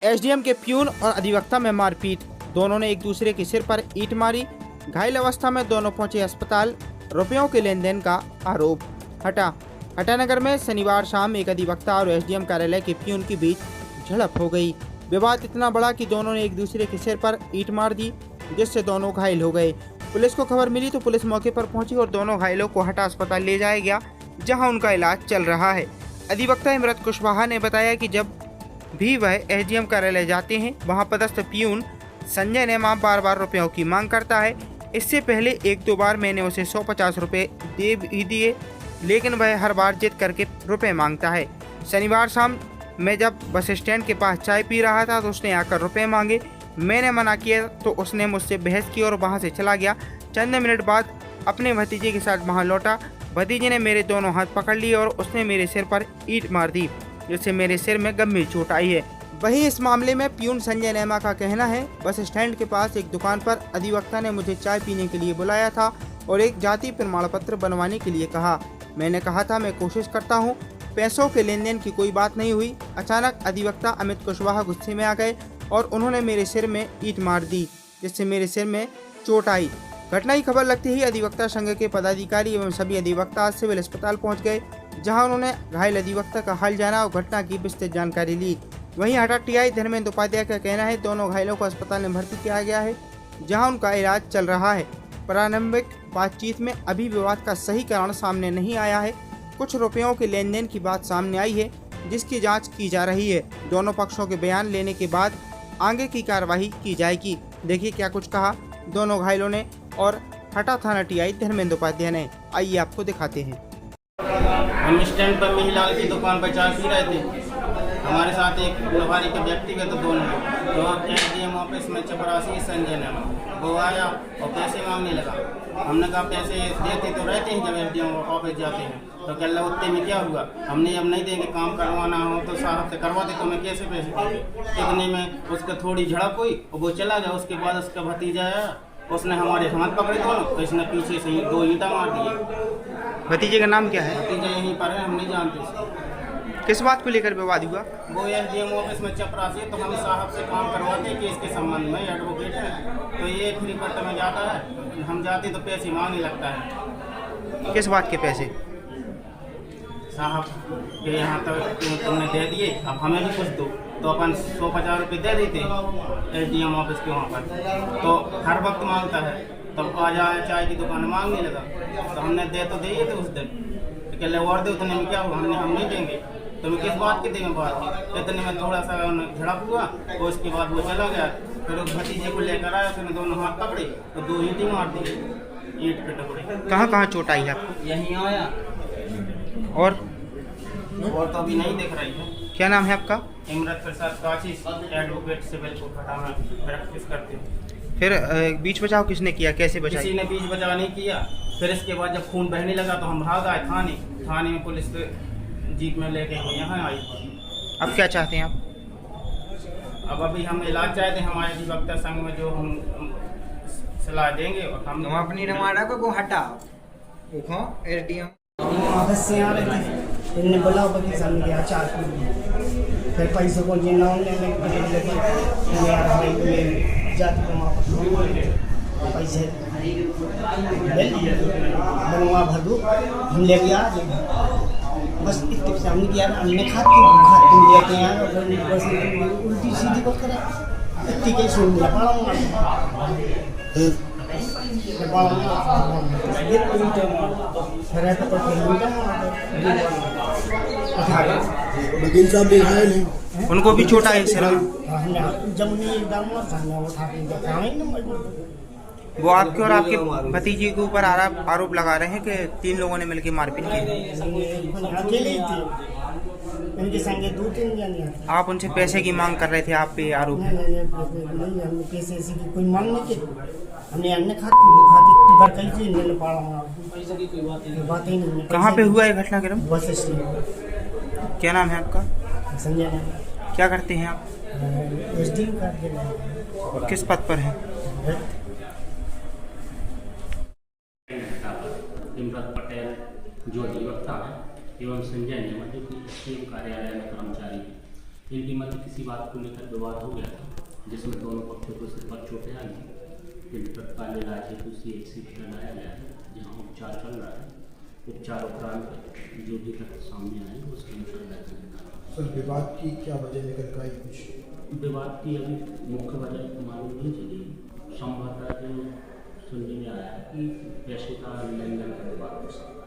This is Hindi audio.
एसडीएम के प्यून और अधिवक्ता में मारपीट, दोनों ने एक दूसरे के सिर पर ईंट मारी। घायल अवस्था में दोनों पहुंचे अस्पताल। रुपयों के लेन देन का आरोप। हटानगर में शनिवार शाम एक अधिवक्ता और एसडीएम कार्यालय के प्यून के बीच झड़प हो गई। विवाद इतना बड़ा कि दोनों ने एक दूसरे के सिर पर ईंट मार दी, जिससे दोनों घायल हो गए। पुलिस को खबर मिली तो पुलिस मौके पर पहुंची और दोनों घायलों को हटा अस्पताल ले जाया गया, जहां उनका इलाज चल रहा है। अधिवक्ता इमरत कुशवाहा ने बताया कि जब भी वह एसडीएम कार्यालय जाते हैं, वहां पदस्थ प्यून संजय ने बार बार रुपयों की मांग करता है। इससे पहले एक दो बार मैंने उसे 150 रुपये दे भी दिए, लेकिन वह हर बार जिद करके रुपए मांगता है। शनिवार शाम मैं जब बस स्टैंड के पास चाय पी रहा था तो उसने आकर रुपए मांगे। मैंने मना किया तो उसने मुझसे बहस की और वहां से चला गया। चंद मिनट बाद अपने भतीजे के साथ वहां लौटा। भतीजे ने मेरे दोनों हाथ पकड़ लिए और उसने मेरे सिर पर ईंट मार दी, जिससे मेरे सिर में गंभीर चोट आई है। वहीं इस मामले में प्यून संजय नेमा का कहना है, बस स्टैंड के पास एक दुकान पर अधिवक्ता ने मुझे चाय पीने के लिए बुलाया था और एक जाति प्रमाण पत्र बनवाने के लिए कहा। मैंने कहा था मैं कोशिश करता हूँ, पैसों के लेन देन की कोई बात नहीं हुई। अचानक अधिवक्ता अमित कुशवाहा गुस्से में आ गए और उन्होंने मेरे सिर में ईंट मार दी, जिससे मेरे सिर में चोट आई। घटना की खबर लगते ही अधिवक्ता संघ के पदाधिकारी एवं सभी अधिवक्ता सिविल अस्पताल पहुंच गए, जहां उन्होंने घायल अधिवक्ता का हाल जाना और घटना की विस्तृत जानकारी ली। वहीं हटा टीआई धर्मेंद्र उपाध्याय का कहना है, दोनों घायलों को अस्पताल में भर्ती किया गया है, जहां उनका इलाज चल रहा है। प्रारंभिक बातचीत में अभी विवाद का सही कारण सामने नहीं आया है। कुछ रुपयों के लेन देन की बात सामने आई है, जिसकी जाँच की जा रही है। दोनों पक्षों के बयान लेने के बाद आगे की कार्रवाई की जाएगी। देखिए क्या कुछ कहा दोनों घायलों ने और हटा थाना टीआई धर्मेंद्र उपाध्याय ने। आइए आपको दिखाते हैं। हम स्टैंड पर मिहिलाल की दुकान पर चाय पी रहे थे। हमारे साथ एक व्यापारी के व्यक्तिगत दोनों जो एसडीएम ऑफिस में चपरासी संजय नेमा, वो आया और पैसे मांगने लगा। हमने कहा पैसे देते तो रहते हैं जब एसडीएम ऑफिस जाते हैं, तो कह रहा उतने में क्या हुआ, हमने अब नहीं देंगे, काम करवाना हो तो साहब से करवा दे, तो मैं कैसे पैसे देंगे। इतने में उसका थोड़ी झड़प हुई और वो चला गया। उसके बाद उसका भतीजा आया, उसने हमारे हाथ पकड़े दोनों, तो इसने पीछे से ही 2 ईंटा मार दिए। भतीजे का नाम क्या है? भतीजा यहीं पर है, हम नहीं जानते। किस बात को लेकर विवाद हुआ? वो एसडीएम ऑफिस में चपरासी, तो हम साहब से काम करवाते कि इसके संबंध में एडवोकेट है, तो ये फ्री कट में जाता है, हम जाते तो पैसे मांगने लगता है। किस बात के पैसे? साहब के यहाँ तक तुमने दे दिए, अब हमें भी कुछ दो, तो अपन 150 रुपये दे देते एसडीएम ऑफिस के वहाँ पर। तो हर वक्त मांगता है, तब आ जाए चाय की दुकान मांगने लगा, तो हमने दे तो दिए थे उस दिन, तो कह रहे और दे, उतने में क्या हुआ, हम नहीं देंगे, तो मैं किस बात की देंगे बात। इतने में थोड़ा सा झड़प हुआ और उसके बाद वो चला गया। फिर उस भतीजे को लेकर आया, उसने दोनों हाथ पकड़े तो 2 ईंटें मार दी, ईंट के टुकड़े। कहाँ चोट आई है आपको? यहीं आया और तो अभी नहीं दिख रही है। क्या नाम है आपका? इमरत प्रसाद काशी, एडवोकेट सिविल को हटाना प्रैक्टिस करते हैं। फिर बीच बचाव किसने किया, कैसे बचाई? किसी ने बीच बचाव नहीं किया। फिर इसके बाद जब खून बहने लगा तो हम भाग आए थाने में पुलिस जीप में लेके यहाँ आई। अब क्या चाहते हैं आप? अब अभी हम इलाज चाहते हैं, हमारे अधिवक्ता संघ में जो हम सलाह देंगे और हम अपनी रमाड़ा को हटा देखो एसडीएम ऑफिस से आ रहे थे, इनने बोला वकील साहब ने दिया 4 रुपये, फिर पैसे को ये नाम लेने लगे, जाति को पैसे ले लिए, बनवा भर दो, हम ले गया बस इतने से हमने किया। हमने खाते लेके आए बस उल्टी सीधी को करा, इतनी के सुन लिया वकील साहब भी घायल हैं, उनको भी चोट आई सिर? वो आपके और आपके भतीजे के ऊपर आरोप लगा रहे हैं कि 3 लोगों ने मिलकर मारपीट की। अकेले थे, इनके संगे 2-3 जने। आप उनसे पैसे की मांग कर रहे थे, आप पे आरोप है? नहीं, हमने पैसे ऐसी की कोई मांग नहीं की। हमने अन्य खाती बार कही थी, इन्होंने पाड़ा पैसे की कोई बात ही नहीं। कहाँ पे हुआ है घटनाक्रम? Bus stand. क्या नाम है आपका? संजय ने। क्या करते हैं आप? एसडीएम कार्यालय। किस पद पर है? इमरत पटेल जो अधिवक्ता है एवं संजय नेमा जो कि एसडीएम कार्यालय में कर्मचारी है, इनके मध्य किसी बात को लेकर विवाद हो गया था, जिसमें दोनों पक्षों को सिर पर चोटें आई हैं। इन तत्काल इलाज हेतु CHC लाया गया है, जहाँ उपचार चल रहा है। उपचार उपरांत जो भी तथ्य सामने आए उसके अनुसार सर विवाद की क्या वजह निकल कर आई? कुछ विवाद की अभी मुख्य वजह मालूम नहीं चली। संभवतः जो सुनने में आया है कि पैसे का लेन देन का विवाद हो सकता है।